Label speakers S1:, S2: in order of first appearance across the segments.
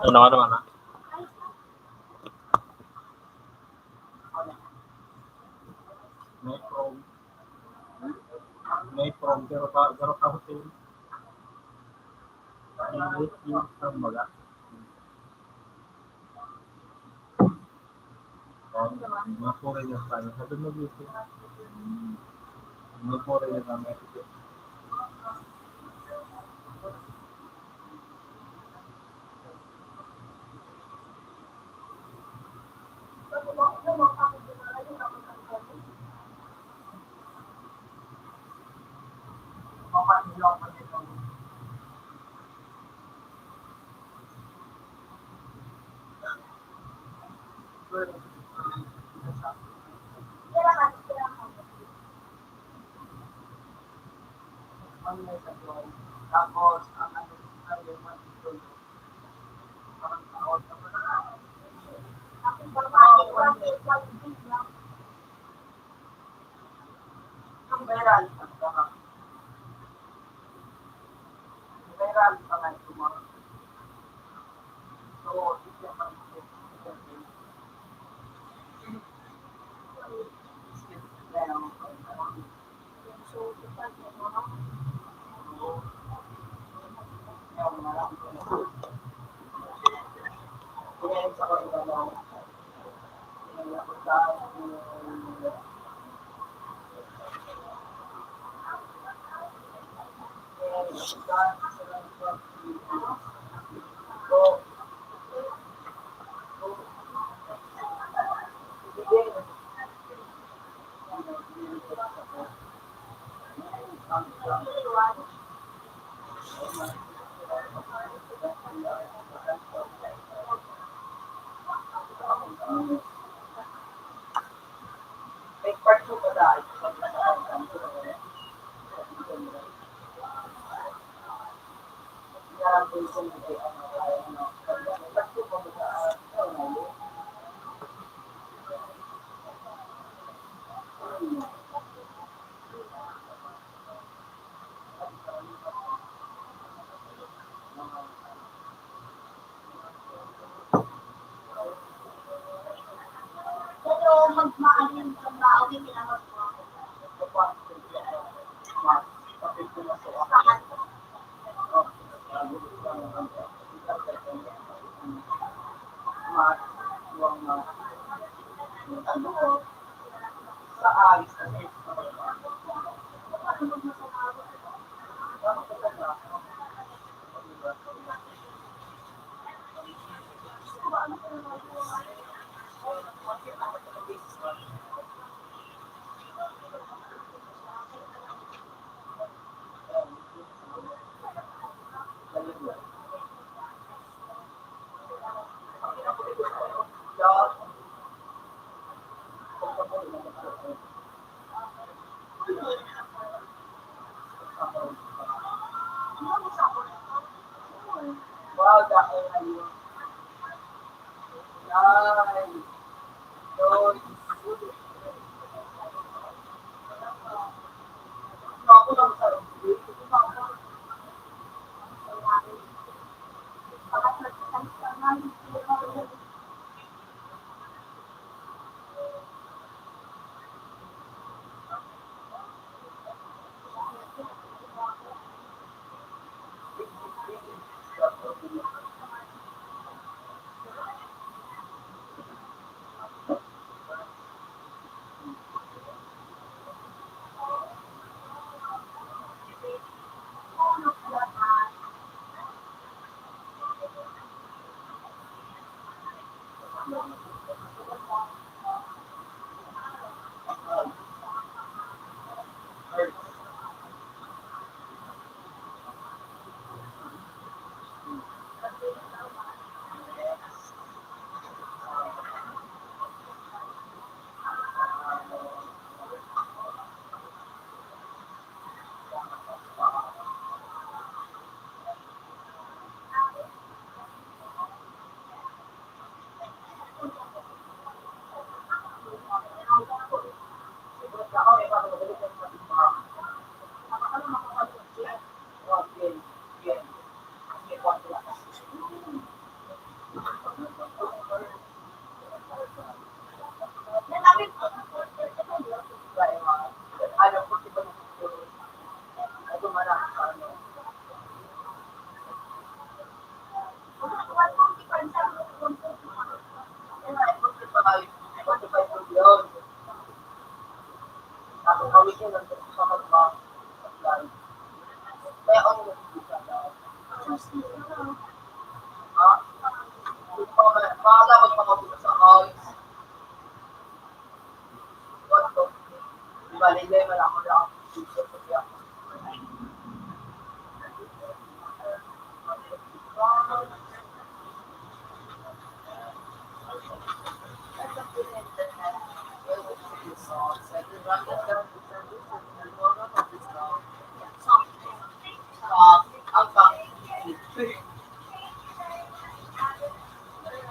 S1: Ano ka naman, ha? May from pero ka hotel. Yung baga. Mga foreigner tayo. Sabi mo dito. Mga foreigner tayo.
S2: Wow, dahil ayun. Nice. Yun. Ako lang sa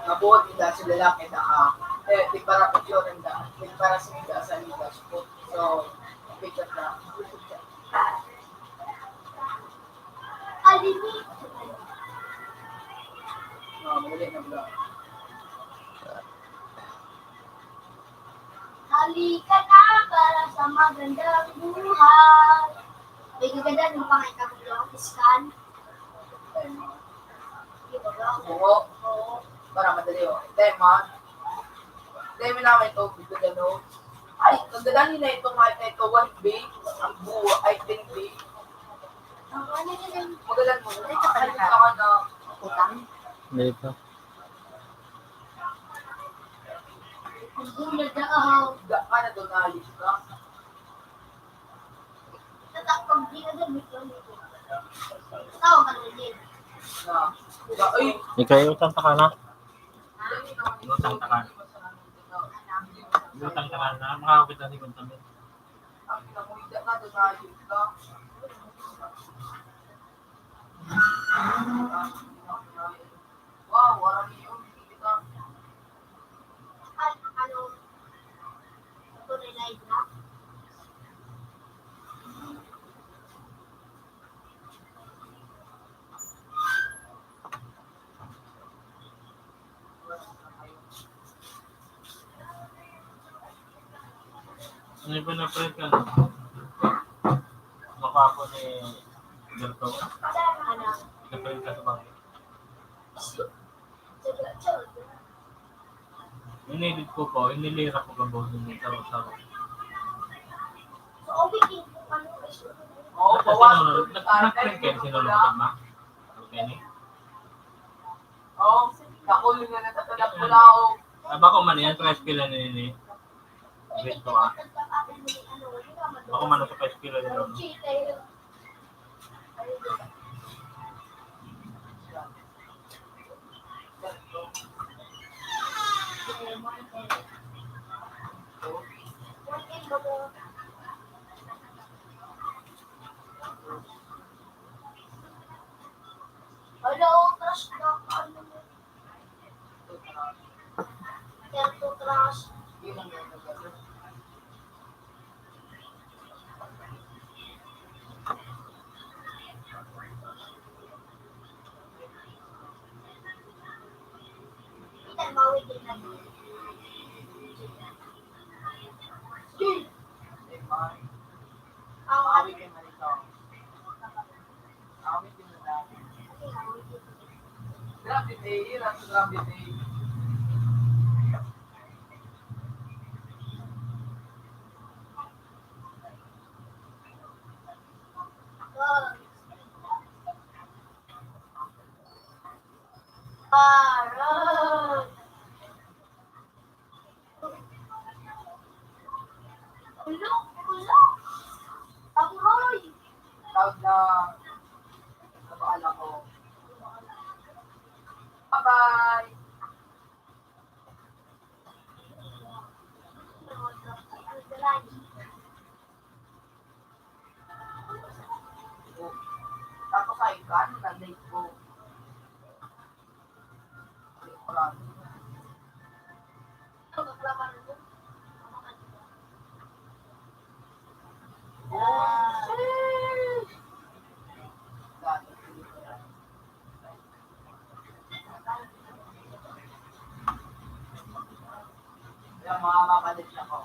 S2: nabuot nila sa lalaki na di para yun ang di para sa nila sa nila so picture na muli na vlog.
S3: Halika na para sa magandang buhay. May gaganda ng pangitang iskan.
S2: Oo. Para madali o. Tema. Tema namin ito. Gagano. Ay, nagdadaan nila ito kahit na ito 1B. Ang buo ay 10B. Magalan mo. Halika ka na.
S3: Utang.
S1: Dito.
S3: Ang daaw.
S2: Ka na doon alis ka.
S3: Tatakpag di na doon. Tawag ka doon din.
S2: Na. Ay.
S1: Ikaw yung utang ka na? Utang ka na. Utang ka na. Makakapit na si Kuntamin.
S2: Ang namuhida ka doon alis ka. Wow, warang yun.
S3: Ano? Ito na live na?
S1: Ano ba na-print ka na? Mukha ko ni Berto.
S3: Ano?
S1: Na-print ka sa bangin. Inedit ko po, inilira ko ka bosin nito.
S3: So, okay, ano?
S2: Oo,
S1: Basta
S2: bawas.
S1: nag-print kayo sinulog ka ma? Okay ni?
S2: Oo, Kakulo na natatanap ko lang ako.
S1: Bako man yan, 3 kilo nini. Wait ko ah. Bako man sa 5 kilo nini.
S3: Hello, trash na ano mo? Kerto trash.
S2: Yun ang gagawin.
S3: Kita mawid din na. Ang
S2: Awit yung malito. Awit yung malito. Grabe day, yun ang grabe day.
S3: Parang. Ulo, ulo. Amoy.
S2: Tawag na nabaala ko. Bye-bye! Tapos ay ka, nag-late ko. Wala. Kaya makakapalit ako.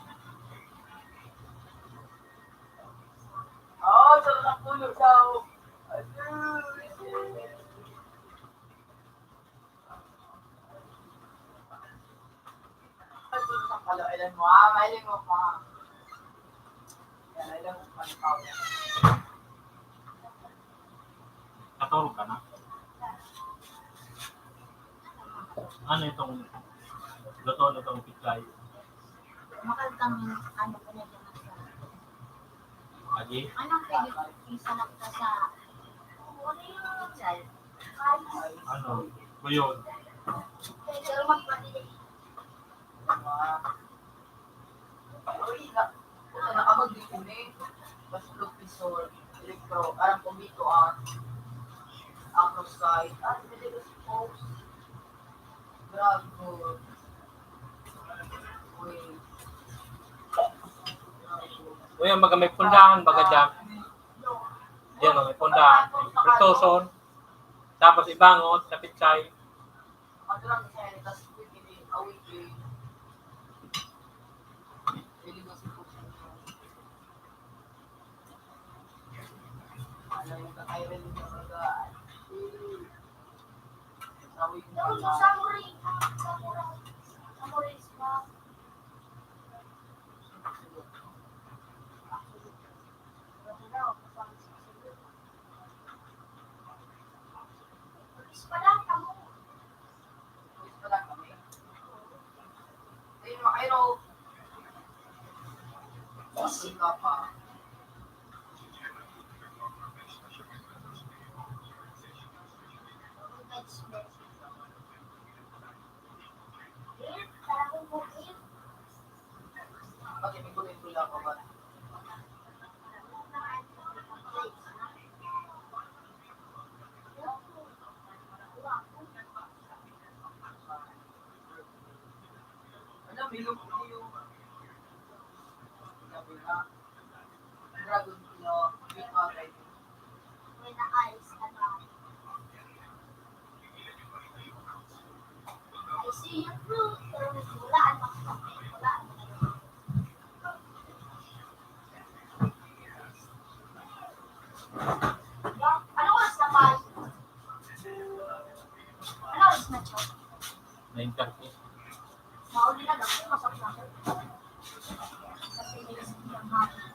S2: Sarap ng pulo sa ilan mo mahiling mo pa. Yan, ilan mo pa.
S1: Katulog ka na? Ano itong luto na itong pichay?
S3: Makalitang ano po niya dyan sa...
S1: Agi?
S3: Anong pwede isalap ka sa... Ano yung sal?
S1: Ano? Kuyog?
S3: Pwede magpapili.
S2: Nakamag dito ni Basulog Pisol, Electro, Arang Kumito at Acrosite, at Medical Post, Drago,
S1: Uy, baga may pundahan baga dyan. Diyan o, may pundahan. Pritoson. Tapos ibangot sa pichay.
S2: Ang lang sa yan, tapos pwede awit eh. Medical Post. Alam mo ka kayo rin yung mga awit
S3: Yung
S2: na
S3: samurai. Samurai spa. Wala ka mo.
S2: gusto lang kami. Ayun, makairo. Kasi ka pa. Okay, may kulay-kulay ako ba? Ano, bilog ko yung nabila. Dragon kilo, big right.
S3: May na ice, ano. I see your fruit. Pero wala, ano. Wala, ano. Ano oras na pa? Ano oras na siya?
S1: 9:30.
S3: Mauli na lang. Masok na. Kasi may isang hapon.